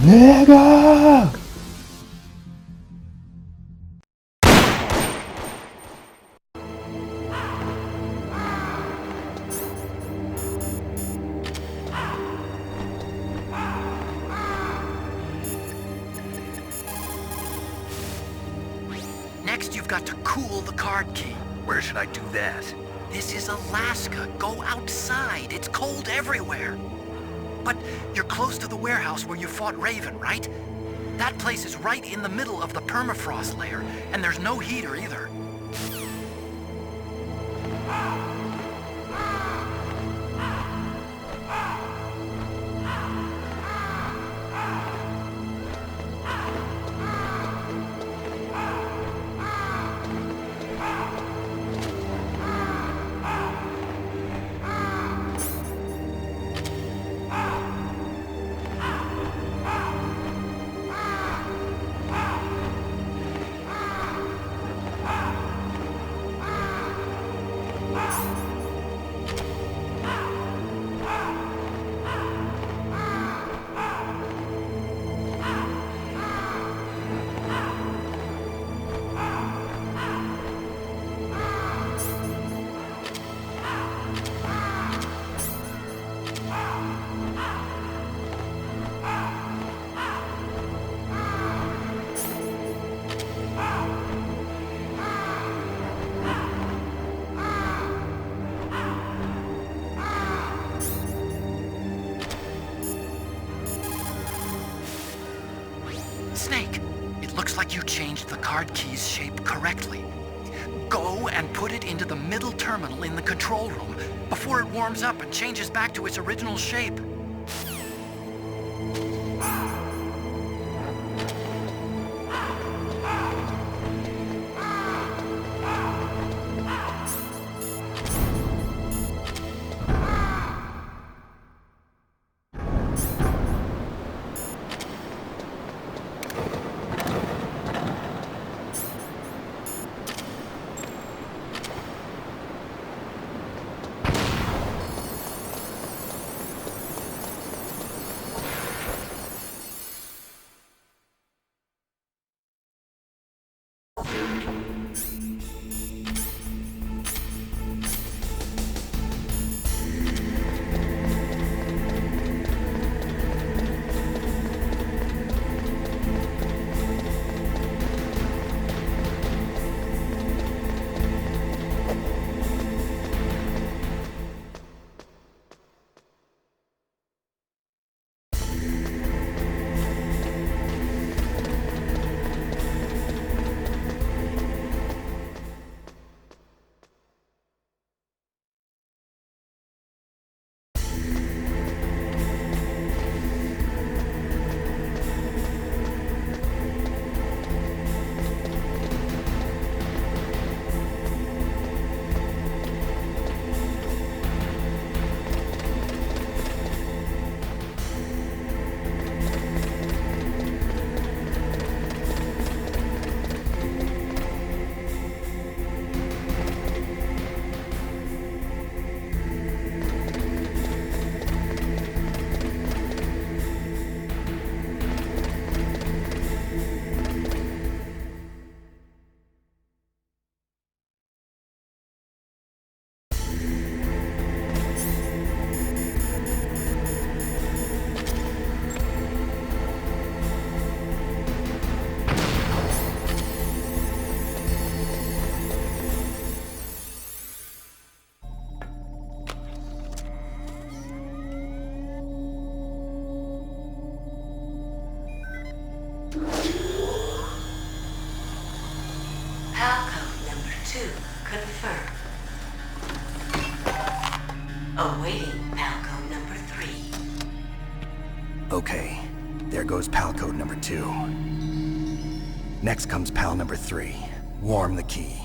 내가! Next, you've got to cool the card key. Where should I do that? This is Alaska. Go outside. It's cold everywhere. But you're close to the warehouse where you fought Raven, right? That place is right in the middle of the permafrost layer, and there's no heater either. Snake, it looks like you changed the card key's shape correctly. Go and put it into the middle terminal in the control room before it warms up and changes back to its original shape. Confirmed. Awaiting Palco number 3. Okay, there goes pal code number 2. Next comes pal number 3. Warm the key.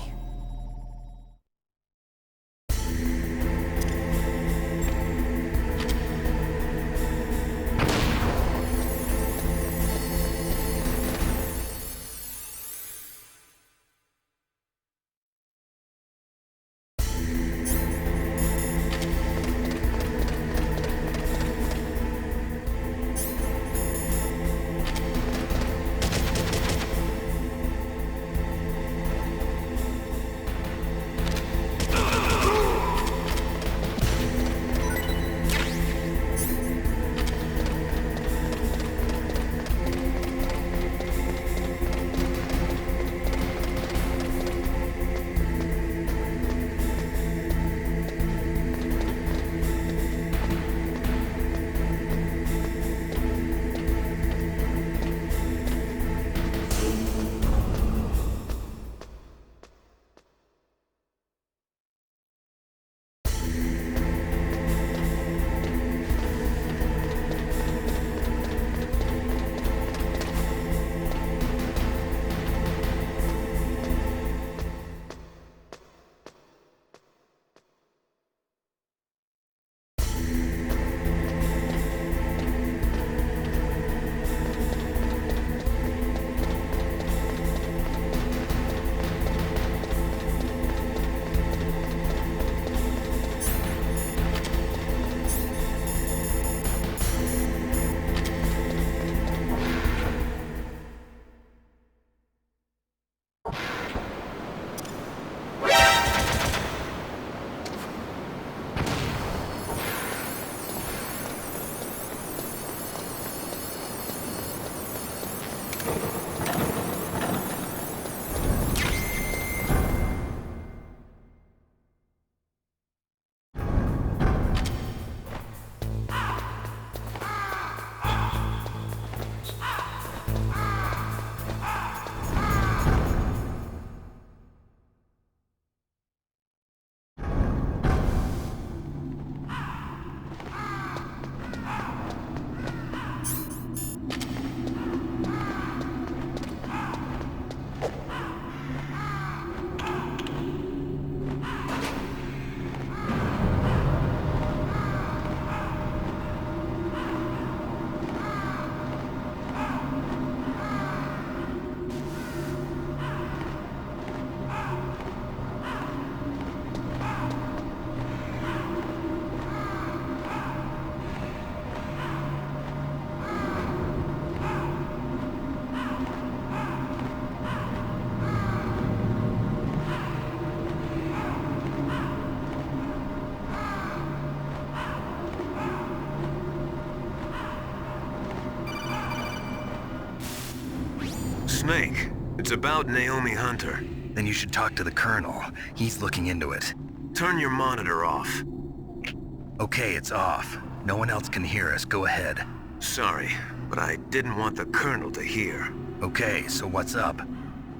Snake, it's about Naomi Hunter. Then you should talk to the Colonel. He's looking into it. Turn your monitor off. Okay, it's off. No one else can hear us. Go ahead. Sorry, but I didn't want the Colonel to hear. Okay, so what's up?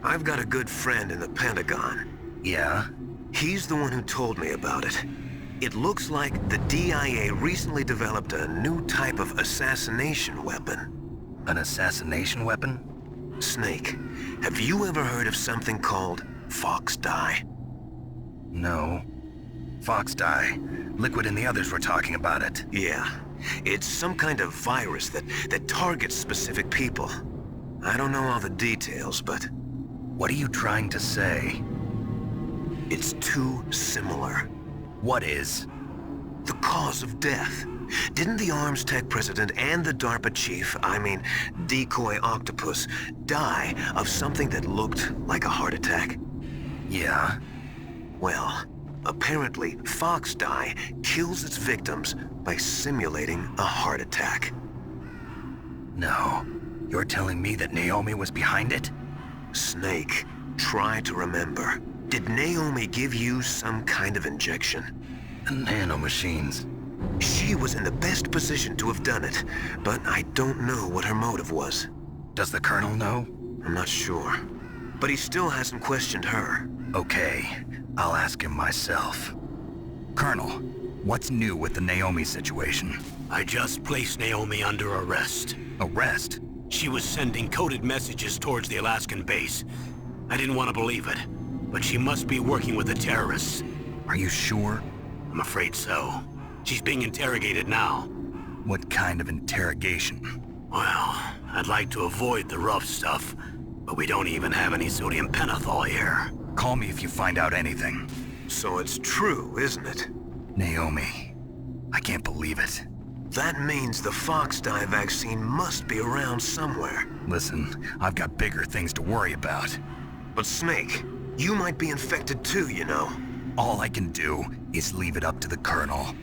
I've got a good friend in the Pentagon. Yeah? He's the one who told me about it. It looks like the DIA recently developed a new type of assassination weapon. An assassination weapon? Snake, have you ever heard of something called Fox Dye? No. Fox Dye. Liquid and the others were talking about it. Yeah. It's some kind of virus that targets specific people. I don't know all the details, but... What are you trying to say? It's too similar. What is? The cause of death. Didn't the Arms Tech president and the DARPA chief, Decoy Octopus, die of something that looked like a heart attack? Yeah. Well, apparently Fox Dye kills its victims by simulating a heart attack. No. You're telling me that Naomi was behind it? Snake, try to remember. Did Naomi give you some kind of injection? The nanomachines. She was in the best position to have done it, but I don't know what her motive was. Does the Colonel know? I'm not sure. But he still hasn't questioned her. Okay, I'll ask him myself. Colonel, what's new with the Naomi situation? I just placed Naomi under arrest. Arrest? She was sending coded messages towards the Alaskan base. I didn't want to believe it, but she must be working with the terrorists. Are you sure? I'm afraid so. She's being interrogated now. What kind of interrogation? Well, I'd like to avoid the rough stuff, but we don't even have any sodium pentothal here. Call me if you find out anything. So it's true, isn't it? Naomi. I can't believe it. That means the Fox Dye vaccine must be around somewhere. Listen, I've got bigger things to worry about. But Snake, you might be infected too, you know. All I can do is leave it up to the Colonel.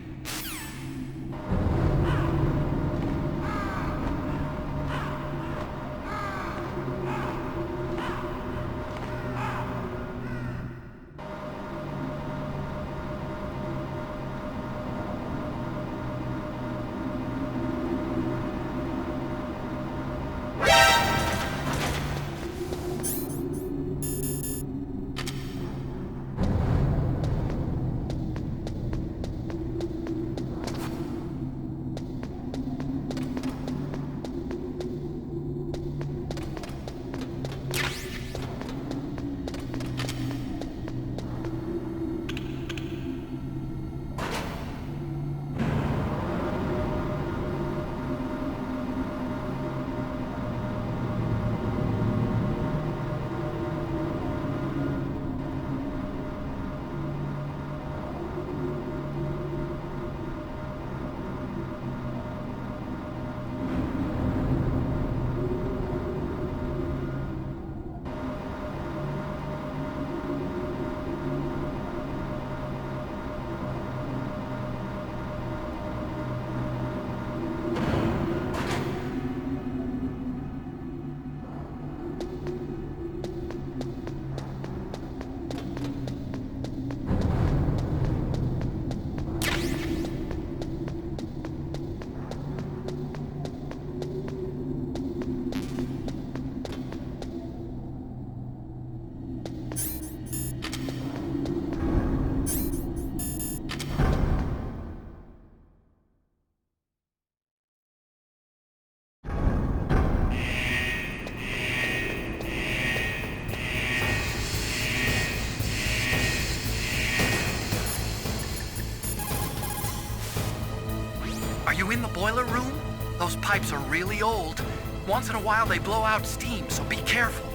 Are you in the boiler room? Those pipes are really old. Once in a while they blow out steam, so be careful.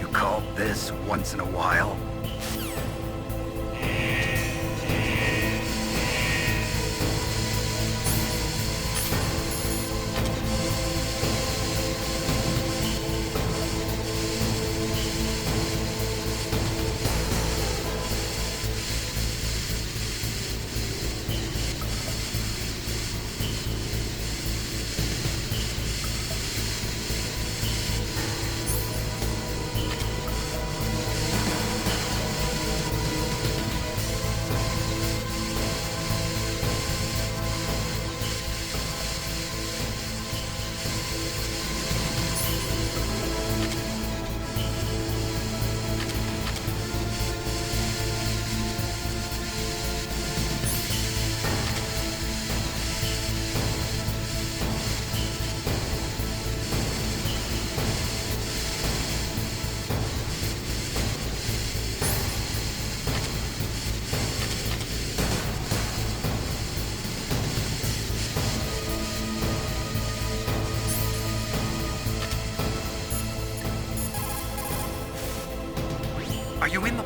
You call this once in a while?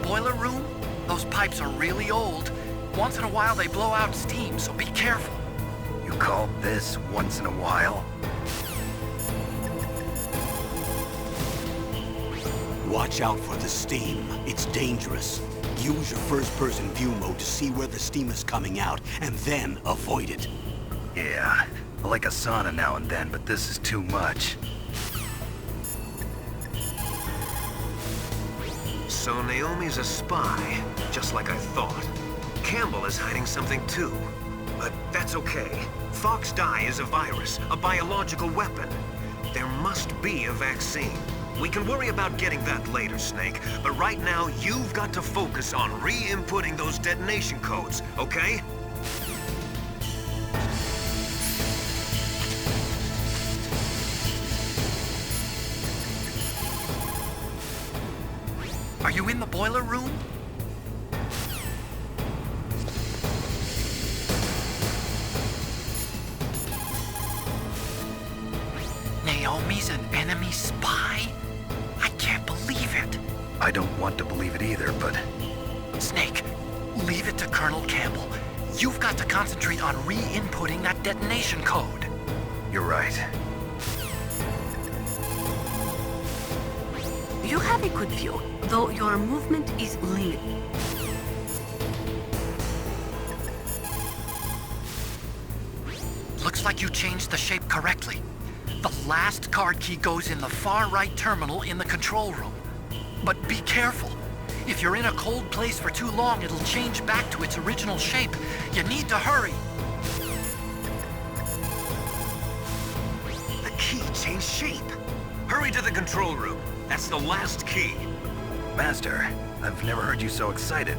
boiler room? Those pipes are really old. Once in a while they blow out steam, so be careful. You call this once in a while? Watch out for the steam. It's dangerous. Use your first-person view mode to see where the steam is coming out, and then avoid it. Yeah, I like a sauna now and then, but this is too much. So Naomi's a spy, just like I thought. Campbell is hiding something too. But that's okay. Fox dye is a virus, a biological weapon. There must be a vaccine. We can worry about getting that later, Snake. But right now, you've got to focus on re-inputting those detonation codes, okay? Are you in the boiler room? Naomi's an enemy spy? I can't believe it. I don't want to believe it either, but... Snake, leave it to Colonel Campbell. You've got to concentrate on re-inputting that detonation code. You're right. You have a good view, though your movement is limited. Looks like you changed the shape correctly. The last card key goes in the far right terminal in the control room. But be careful. If you're in a cold place for too long, it'll change back to its original shape. You need to hurry. The key changed shape. Hurry to the control room. That's the last key. Master, I've never heard you so excited.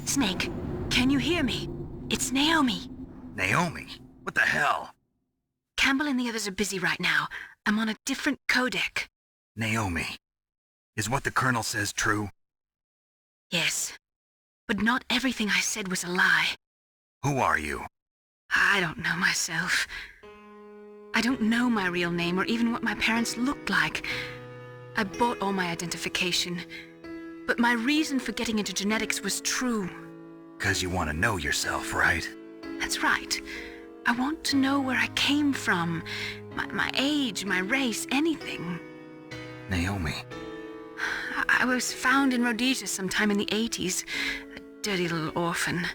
Snake, can you hear me? It's Naomi. Naomi? What the hell? Campbell and the others are busy right now. I'm on a different codec. Naomi, is what the Colonel says true? Yes, but not everything I said was a lie. Who are you? I don't know myself. I don't know my real name or even what my parents looked like. I bought all my identification, but my reason for getting into genetics was true. 'Cause you want to know yourself, right? That's right. I want to know where I came from, my age, my race, anything. Naomi. I was found in Rhodesia sometime in the 80s, a dirty little orphan.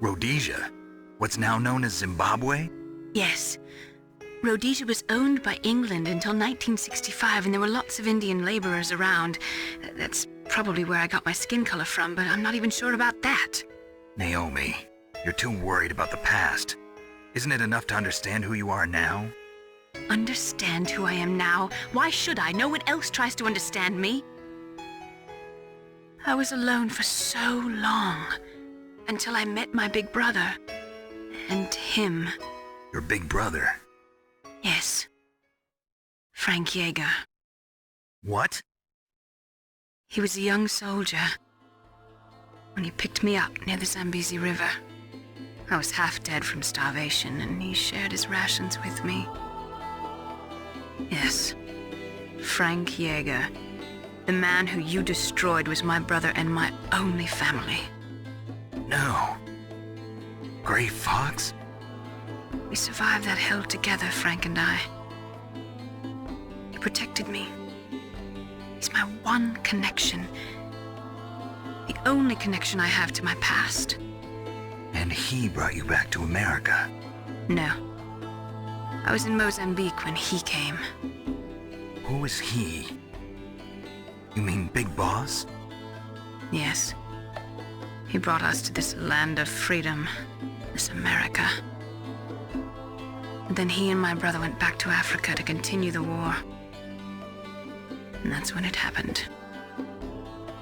Rhodesia? What's now known as Zimbabwe? Yes. Rhodesia was owned by England until 1965, and there were lots of Indian laborers around. That's probably where I got my skin color from, but I'm not even sure about that. Naomi, you're too worried about the past. Isn't it enough to understand who you are now? Understand who I am now? Why should I? No one else tries to understand me. I was alone for so long, until I met my big brother. And him. Your big brother? Yes. Frank Yeager. What? He was a young soldier when he picked me up near the Zambezi River. I was half dead from starvation, and he shared his rations with me. Yes, Frank Yeager. The man who you destroyed was my brother and my only family. No. Gray Fox? We survived that hell together, Frank and I. He protected me. He's my one connection. The only connection I have to my past. And he brought you back to America? No. I was in Mozambique when he came. Who was he? You mean Big Boss? Yes. He brought us to this land of freedom, this America. And then he and my brother went back to Africa to continue the war. And that's when it happened.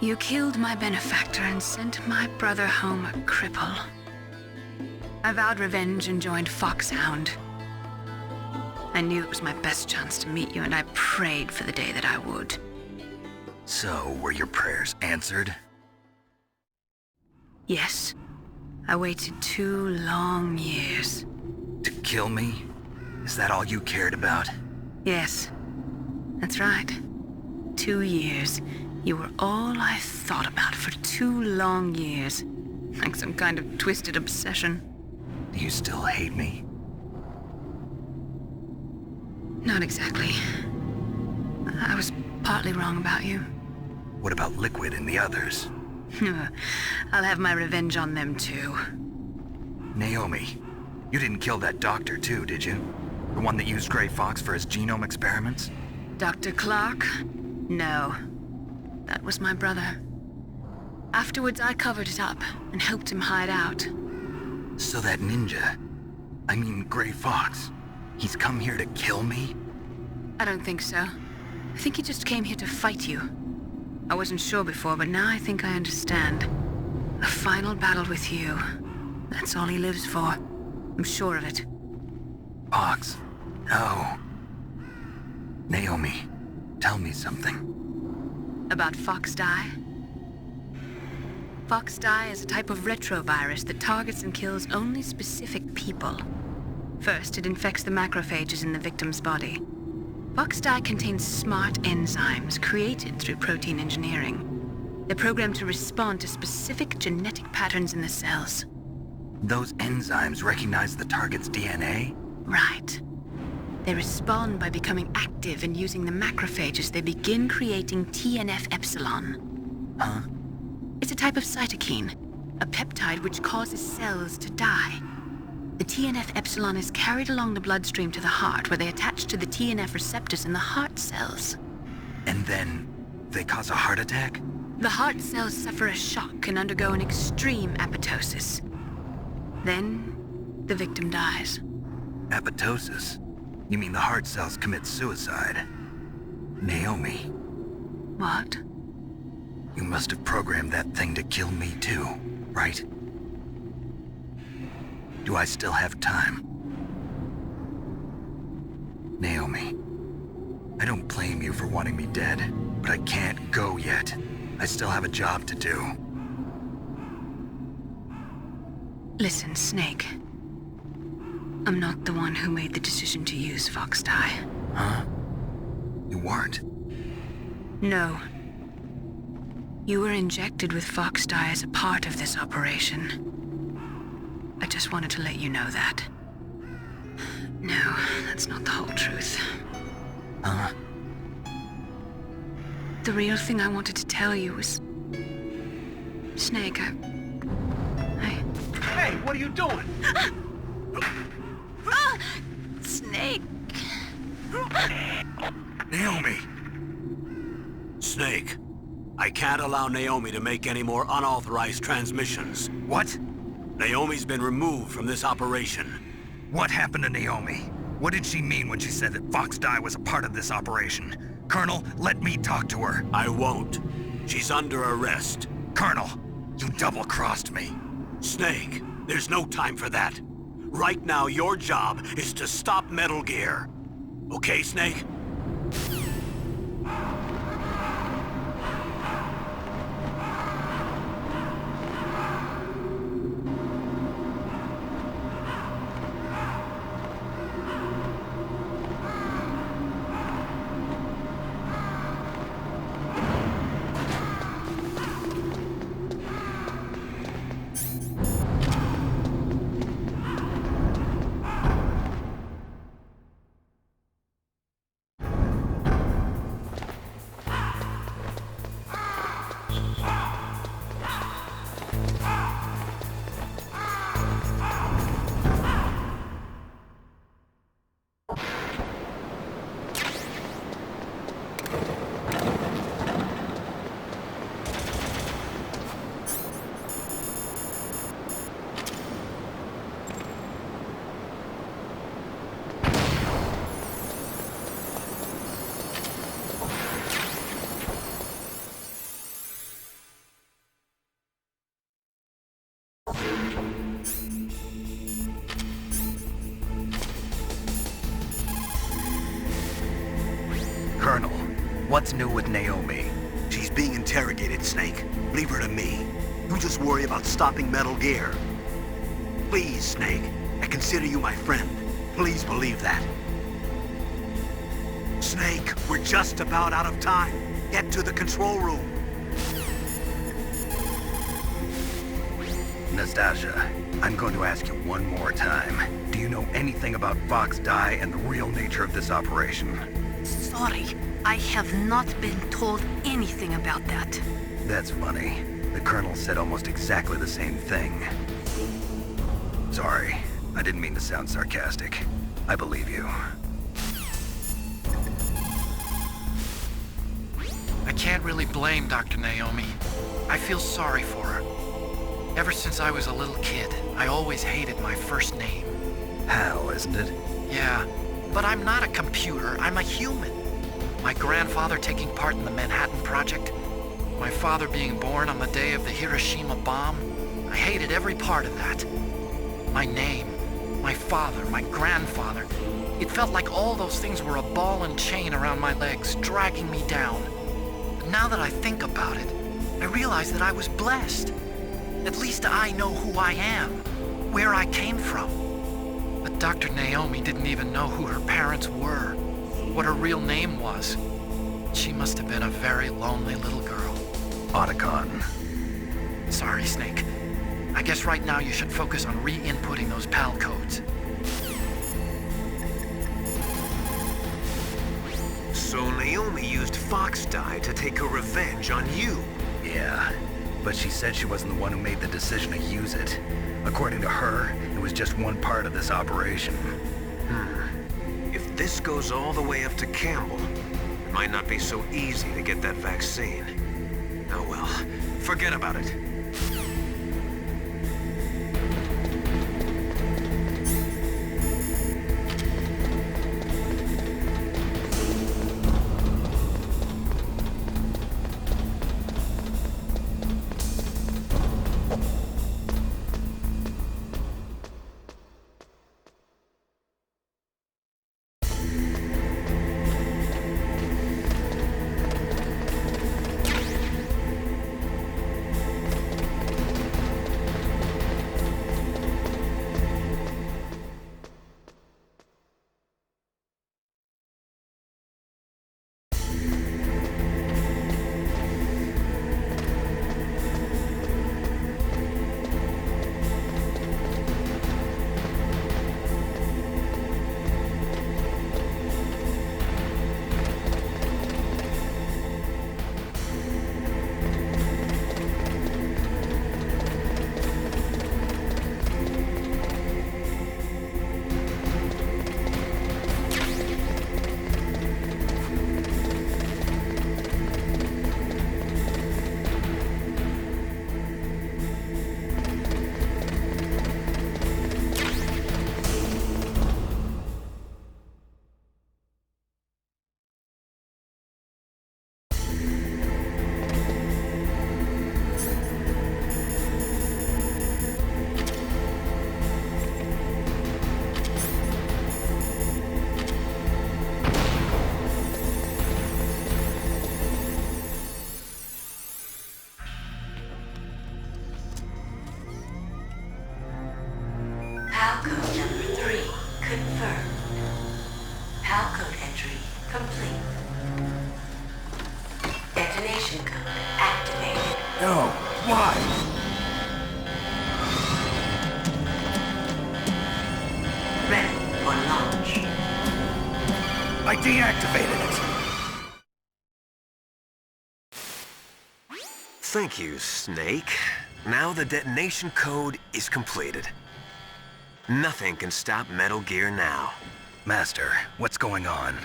You killed my benefactor and sent my brother home a cripple. I vowed revenge and joined Foxhound. I knew it was my best chance to meet you, and I prayed for the day that I would. So, were your prayers answered? Yes. I waited 2 long years. To kill me? Is that all you cared about? Yes. That's right. 2 years. You were all I thought about for 2 long years. Like some kind of twisted obsession. Do you still hate me? Not exactly. I was partly wrong about you. What about Liquid and the others? I'll have my revenge on them too. Naomi, you didn't kill that doctor too, did you? The one that used Gray Fox for his genome experiments? Dr. Clark? No. That was my brother. Afterwards, I covered it up and helped him hide out. So that ninja, I mean Gray Fox, he's come here to kill me? I don't think so. I think he just came here to fight you. I wasn't sure before, but now I think I understand. A final battle with you. That's all he lives for. I'm sure of it. Fox, no. Naomi, tell me something. About Fox Die? Fox Die is a type of retrovirus that targets and kills only specific people. First, it infects the macrophages in the victim's body. Fox Die contains smart enzymes created through protein engineering. They're programmed to respond to specific genetic patterns in the cells. Those enzymes recognize the target's DNA? Right. They respond by becoming active and using the macrophages. They begin creating TNF-epsilon. Huh? It's a type of cytokine, a peptide which causes cells to die. The TNF-epsilon is carried along the bloodstream to the heart, where they attach to the TNF receptors in the heart cells. And then they cause a heart attack? The heart cells suffer a shock and undergo an extreme apoptosis. Then, the victim dies. Apoptosis? You mean the heart cells commit suicide? Naomi. What? You must have programmed that thing to kill me too, right? Do I still have time? Naomi, I don't blame you for wanting me dead, but I can't go yet. I still have a job to do. Listen, Snake. I'm not the one who made the decision to use Fox Die. Huh? You weren't? No. You were injected with Fox Die as a part of this operation. I just wanted to let you know that. No, that's not the whole truth. Huh? The real thing I wanted to tell you was... Snake, Hey, what are you doing? Snake! Naomi! Snake, I can't allow Naomi to make any more unauthorized transmissions. What? Naomi's been removed from this operation. What happened to Naomi? What did she mean when she said that Fox Die was a part of this operation? Colonel, let me talk to her. I won't. She's under arrest. Colonel, you double-crossed me. Snake, there's no time for that. Right now, your job is to stop Metal Gear. Okay, Snake? Colonel, what's new with Naomi? She's being interrogated, Snake. Leave her to me. You just worry about stopping Metal Gear. Please, Snake. I consider you my friend. Please believe that. Snake, we're just about out of time. Get to the control room. Nastasia, I'm going to ask you one more time. Do you know anything about Fox Die and the real nature of this operation? Sorry, I have not been told anything about that. That's funny. The Colonel said almost exactly the same thing. Sorry, I didn't mean to sound sarcastic. I believe you. I can't really blame Dr. Naomi. I feel sorry for her. Ever since I was a little kid, I always hated my first name. Hal, isn't it? Yeah, but I'm not a computer, I'm a human. My grandfather taking part in the Manhattan Project, my father being born on the day of the Hiroshima bomb, I hated every part of that. My name, my father, my grandfather, it felt like all those things were a ball and chain around my legs, dragging me down. But now that I think about it, I realize that I was blessed. At least I know who I am, where I came from. But Dr. Naomi didn't even know who her parents were, what her real name was. She must have been a very lonely little girl. Otacon. Sorry, Snake. I guess right now you should focus on re-inputting those PAL codes. So Naomi used Fox Die to take her revenge on you. Yeah, but she said she wasn't the one who made the decision to use it. According to her, it was just one part of this operation. If this goes all the way up to Campbell, it might not be so easy to get that vaccine. Oh well, forget about it. Barcode entry complete. Detonation code activated. No, why? Ready for launch. I deactivated it. Thank you, Snake. Now the detonation code is completed. Nothing can stop Metal Gear now. Master, what's going on?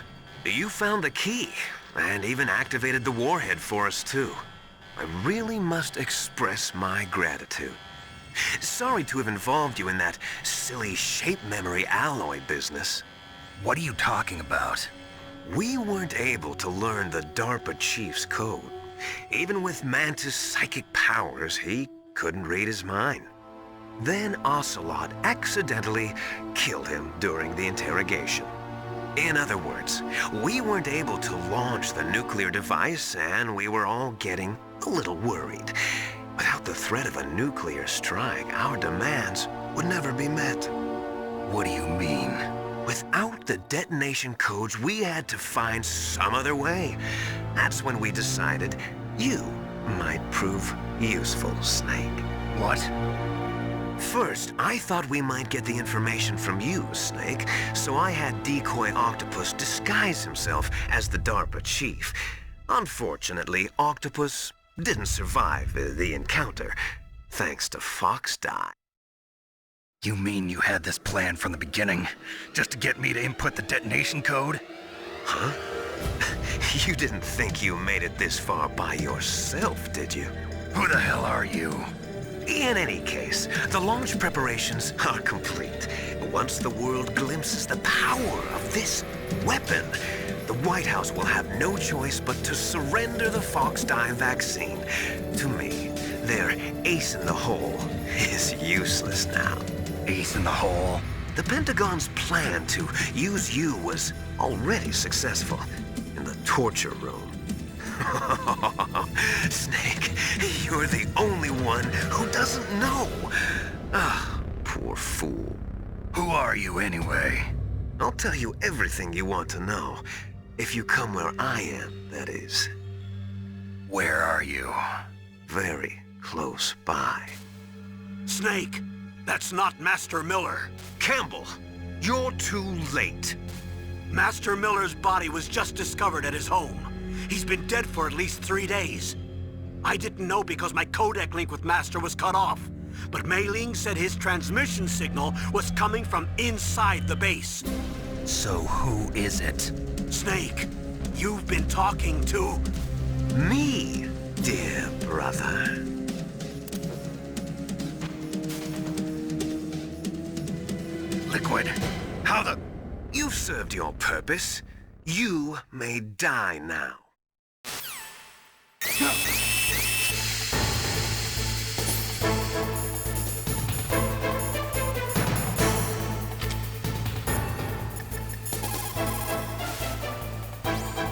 You found the key, and even activated the warhead for us, too. I really must express my gratitude. Sorry to have involved you in that silly shape memory alloy business. What are you talking about? We weren't able to learn the DARPA chief's code. Even with Mantis' psychic powers, he couldn't read his mind. Then Ocelot accidentally killed him during the interrogation. In other words, we weren't able to launch the nuclear device, and we were all getting a little worried. Without the threat of a nuclear strike, our demands would never be met. What do you mean? Without the detonation codes, we had to find some other way. That's when we decided you might prove useful, Snake. What? First, I thought we might get the information from you, Snake, so I had Decoy Octopus disguise himself as the DARPA chief. Unfortunately, Octopus didn't survive the encounter, thanks to Fox Die. You mean you had this plan from the beginning, just to get me to input the detonation code? Huh? You didn't think you made it this far by yourself, did you? Who the hell are you? In any case, the launch preparations are complete. Once the world glimpses the power of this weapon, the White House will have no choice but to surrender the Fox Die vaccine. To me, their ace in the hole is useless now. Ace in the hole? The Pentagon's plan to use you was already successful in the torture room. Snake, you're the only one who doesn't know. Ah, poor fool. Who are you anyway? I'll tell you everything you want to know. If you come where I am, that is. Where are you? Very close by. Snake, that's not Master Miller. Campbell, you're too late. Master Miller's body was just discovered at his home. He's been dead for at least 3 days. I didn't know because my codec link with Master was cut off. But Mei Ling said his transmission signal was coming from inside the base. So who is it? Snake, you've been talking to... Me, dear brother. Liquid, how the... You've served your purpose. You may die now.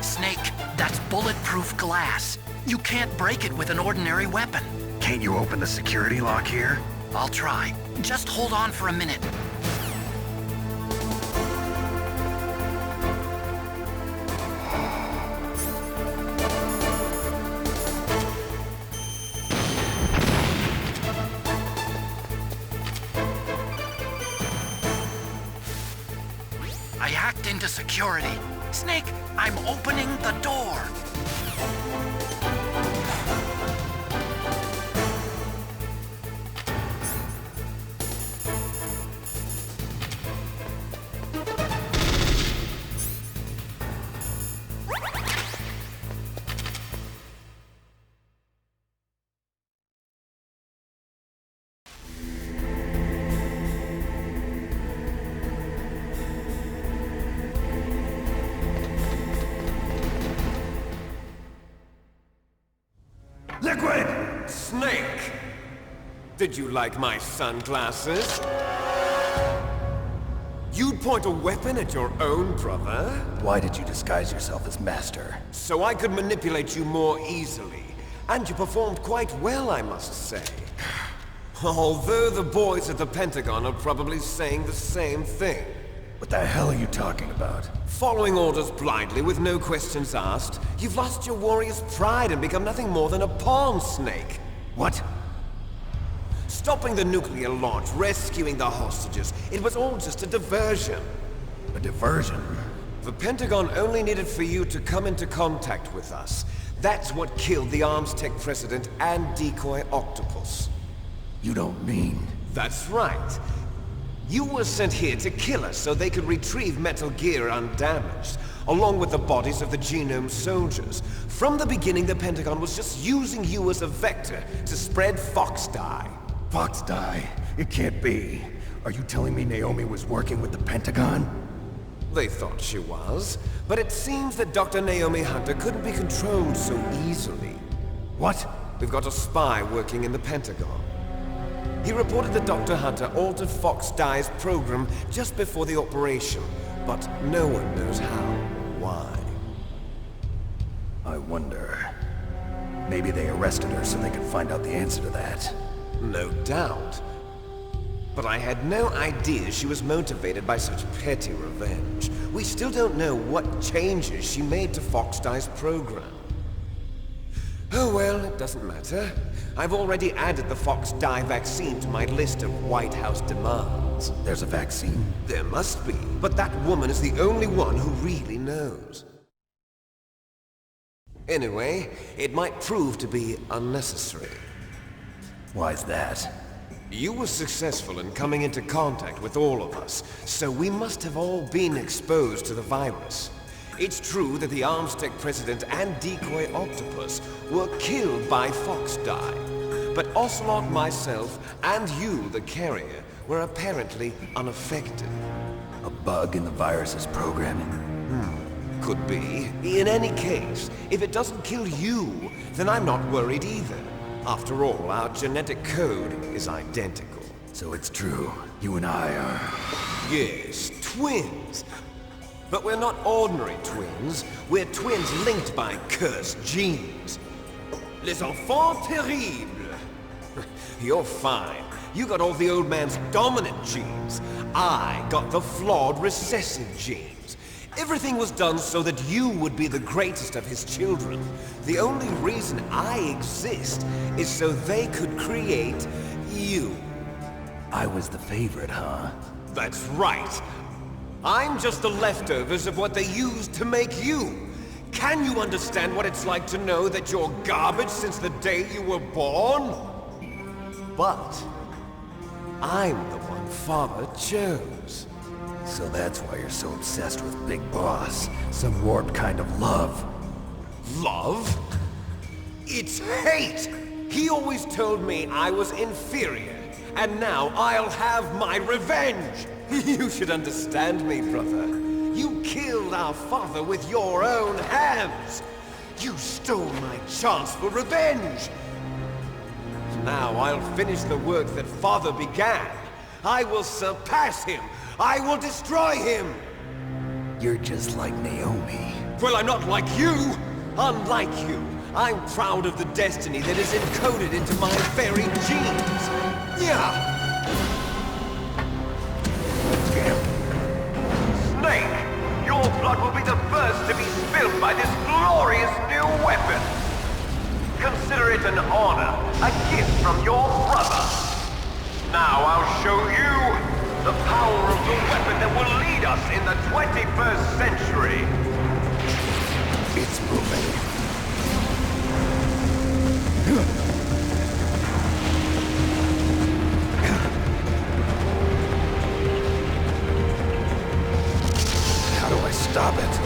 Snake, that's bulletproof glass. You can't break it with an ordinary weapon. Can't you open the security lock here? I'll try. Just hold on for a minute. I hacked into security. Snake, I'm opening the door. Liquid! Snake! Did you like my sunglasses? You'd point a weapon at your own brother? Why did you disguise yourself as Master? So I could manipulate you more easily. And you performed quite well, I must say. Although the boys at the Pentagon are probably saying the same thing. What the hell are you talking about? Following orders blindly with no questions asked, you've lost your warrior's pride and become nothing more than a pawn snake. What? Stopping the nuclear launch, rescuing the hostages, it was all just a diversion. A diversion? The Pentagon only needed for you to come into contact with us. That's what killed the Armstech president and decoy Octopus. You don't mean... That's right. You were sent here to kill us so they could retrieve Metal Gear undamaged, along with the bodies of the Genome soldiers. From the beginning, the Pentagon was just using you as a vector to spread Fox Die. Fox Die? It can't be. Are you telling me Naomi was working with the Pentagon? They thought she was, but it seems that Dr. Naomi Hunter couldn't be controlled so easily. What? We've got a spy working in the Pentagon. He reported that Dr. Hunter altered Fox Die's program just before the operation, but no one knows how. Why? I wonder... Maybe they arrested her so they could find out the answer to that. No doubt. But I had no idea she was motivated by such petty revenge. We still don't know what changes she made to Fox Die's program. Oh well, it doesn't matter. I've already added the Fox Die vaccine to my list of White House demands. There's a vaccine? There must be, but that woman is the only one who really knows. Anyway, it might prove to be unnecessary. Why's that? You were successful in coming into contact with all of us, so we must have all been exposed to the virus. It's true that the Armstech president and decoy Octopus were killed by Fox Die, but Ocelot, myself, and you, the carrier, were apparently unaffected. A bug in the virus's programming? Could be. In any case, if it doesn't kill you, then I'm not worried either. After all, our genetic code is identical. So it's true. You and I are... Yes, twins. But we're not ordinary twins. We're twins linked by cursed genes. Les enfants terribles. You're fine. You got all the old man's dominant genes. I got the flawed recessive genes. Everything was done so that you would be the greatest of his children. The only reason I exist is so they could create you. I was the favorite, huh? That's right. I'm just the leftovers of what they used to make you. Can you understand what it's like to know that you're garbage since the day you were born? But I'm the one Father chose. So that's why you're so obsessed with Big Boss. Some warped kind of love. Love? It's hate! He always told me I was inferior, and now I'll have my revenge! You should understand me, brother. You killed our father with your own hands! You stole my chance for revenge! Now I'll finish the work that Father began. I will surpass him! I will destroy him! You're just like Naomi. Well, I'm not like you! Unlike you, I'm proud of the destiny that is encoded into my very genes! Yeah! Snake! Your blood will be the first to be spilled by this glorious new weapon! Consider it an honor, a gift from your brother! Now I'll show you the power of the weapon that will lead us in the 21st century! It's moving. How do I stop it?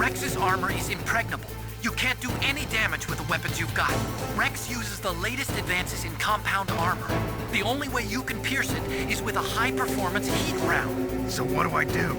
Rex's armor is impregnable. You can't do any damage with the weapons you've got. Rex uses the latest advances in compound armor. The only way you can pierce it is with a high-performance heat round. So what do I do?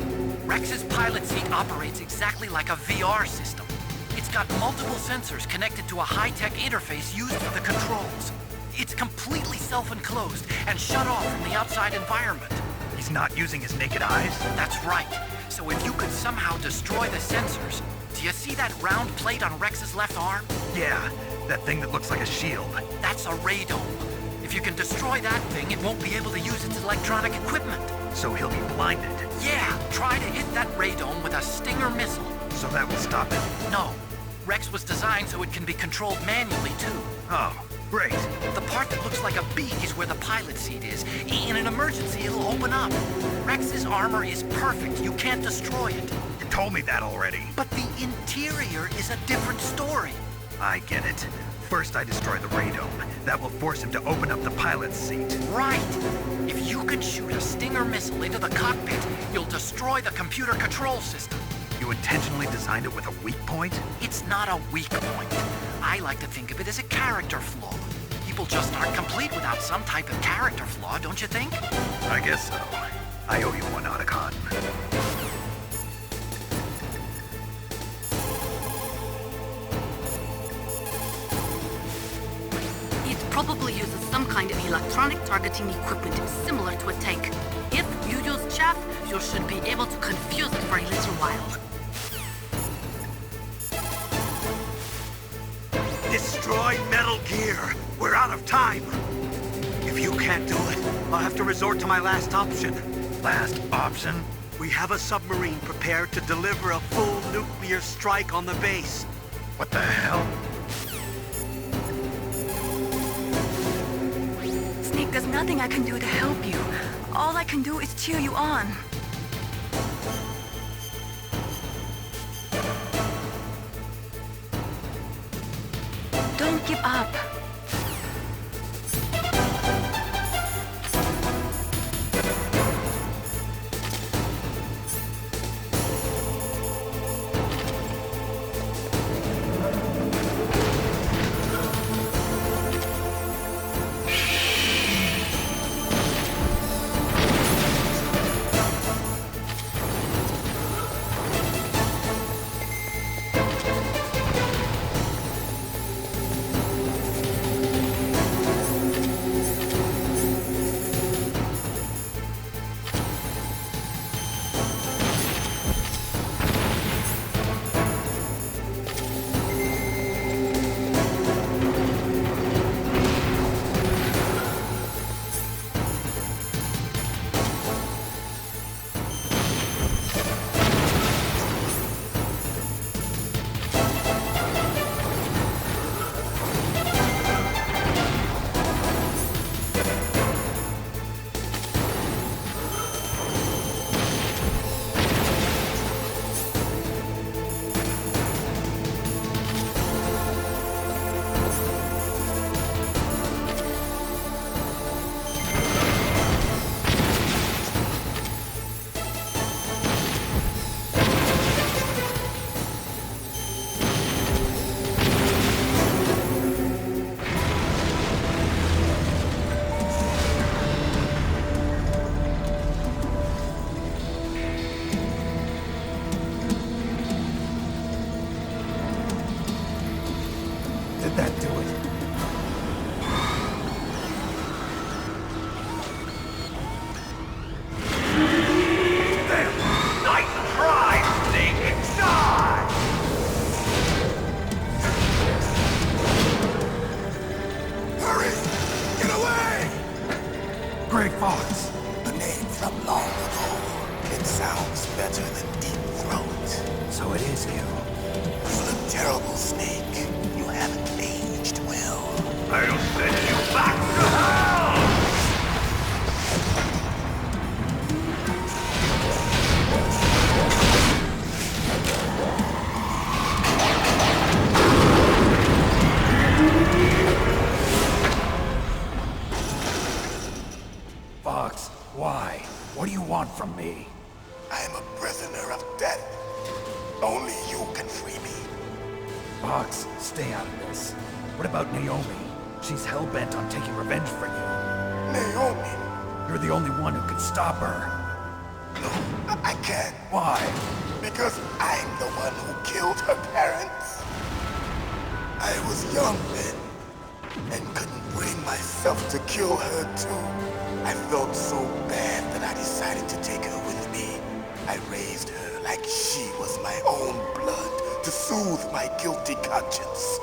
Rex's pilot seat operates exactly like a VR system. It's got multiple sensors connected to a high-tech interface used for the controls. It's completely self-enclosed and shut off from the outside environment. He's not using his naked eyes? That's right. So if you could somehow destroy the sensors... Do you see that round plate on Rex's left arm? Yeah, that thing that looks like a shield. That's a radome. If you can destroy that thing, it won't be able to use its electronic equipment. So he'll be blinded. Yeah, try to hit that radome with a Stinger missile. So that will stop it? No. Rex was designed so it can be controlled manually, too. Oh, great. The part that looks like a beak is where the pilot seat is. In an emergency, it'll open up. Rex's armor is perfect. You can't destroy it. You told me that already. But the interior is a different story. I get it. First I destroy the radome. That will force him to open up the pilot's seat. Right. If you can shoot a Stinger missile into the cockpit, you'll destroy the computer control system. You intentionally designed it with a weak point? It's not a weak point. I like to think of it as a character flaw. People just aren't complete without some type of character flaw, don't you think? I guess so. I owe you one, Otacon. It probably uses some kind of electronic targeting equipment similar to a tank. If you use chaff, you should be able to confuse it for a little while. Destroy Metal Gear! We're out of time! If you can't do it, I'll have to resort to my last option. Last option? We have a submarine prepared to deliver a full nuclear strike on the base. What the hell? Snake, there's nothing I can do to help you. All I can do is cheer you on. Don't give up. Did that do it? Damn! Nice try, Snake! Die! Hurry! Get away! Grey Fox. A name from long ago. It sounds better than Deep Throat. So it is you. You look terrible, Snake. You haven't aged well. I'll send you back to hell! Fox, why? What do you want from me? I am a prisoner of death. Only you can free me. Fox, stay out of this. What about Naomi? She's hell-bent on taking revenge for you. Naomi? You're the only one who can stop her. No, I can't. Why? Because I'm the one who killed her parents. I was young then, and couldn't bring myself to kill her too. I felt so bad that I decided to take her with me. I raised her like she was my own blood to soothe my guilty conscience.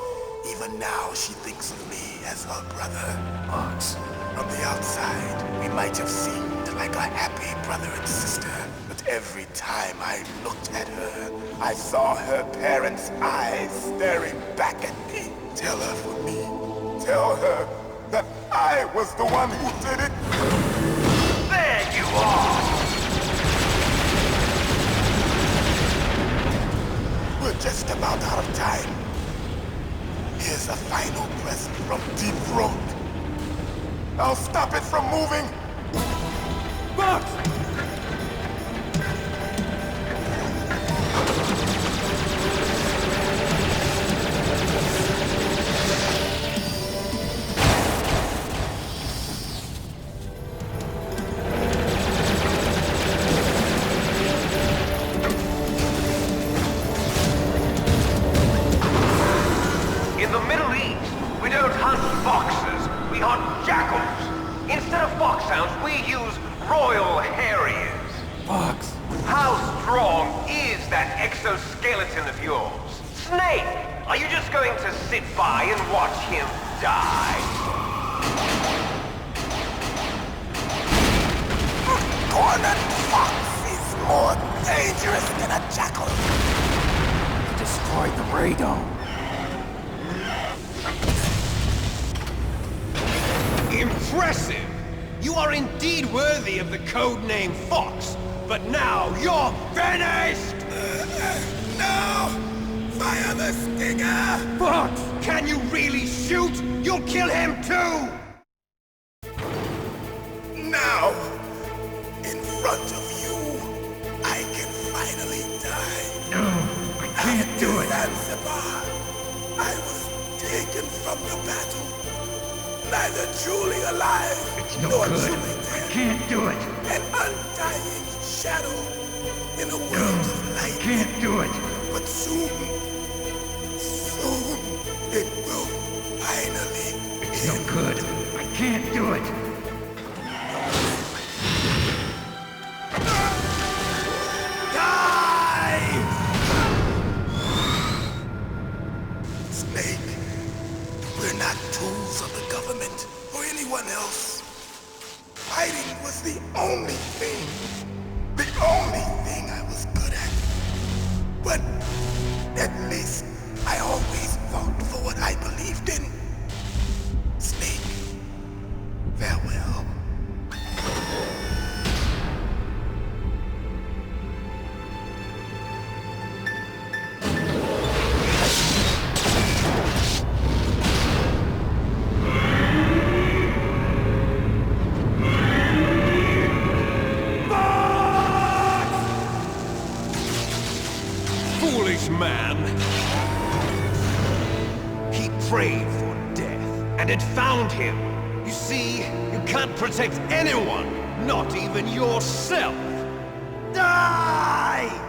Even now, she thinks of me as her brother. Fox. From the outside, we might have seemed like a happy brother and sister, but every time I looked at her, I saw her parents' eyes staring back at me. Tell her for me. Tell her that I was the one who did it. There you are! We're just about out of time. Here's a final present from Deep Throat. I'll stop it from moving. Fox! In the Middle East, we don't hunt foxes, we hunt jackals. Instead of foxhounds, we use Royal Harriers. Fox! How strong is that exoskeleton of yours? Snake, are you just going to sit by and watch him die? Cornered fox is more dangerous than a jackal. Destroyed the radome. Impressive! You are indeed worthy of the codename Fox, but now you're finished! No! Fire the stinger! Fox! Can you really shoot? You'll kill him too! Now, in front of you, I can finally die. No, I can't do it. Zanzibar, I was taken from the battle. Neither truly alive, It's no nor good. truly I dead. can't do it. An undying shadow in a world of light. Can't do it. But soon, it will finally It's no good. I can't do it. Snake, we're not tools of the government or anyone else. Fighting was the only thing I was good at. But at least I always fought for what I believed in. Snake, farewell. Foolish man! He prayed for death, and it found him. You see, you can't protect anyone, not even yourself. Die!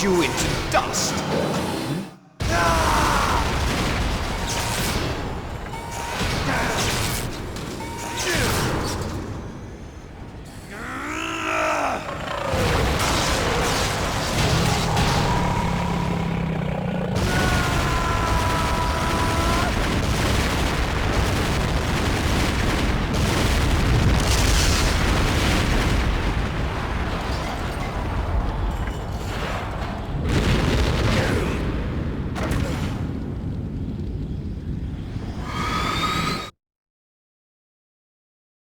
you into dust.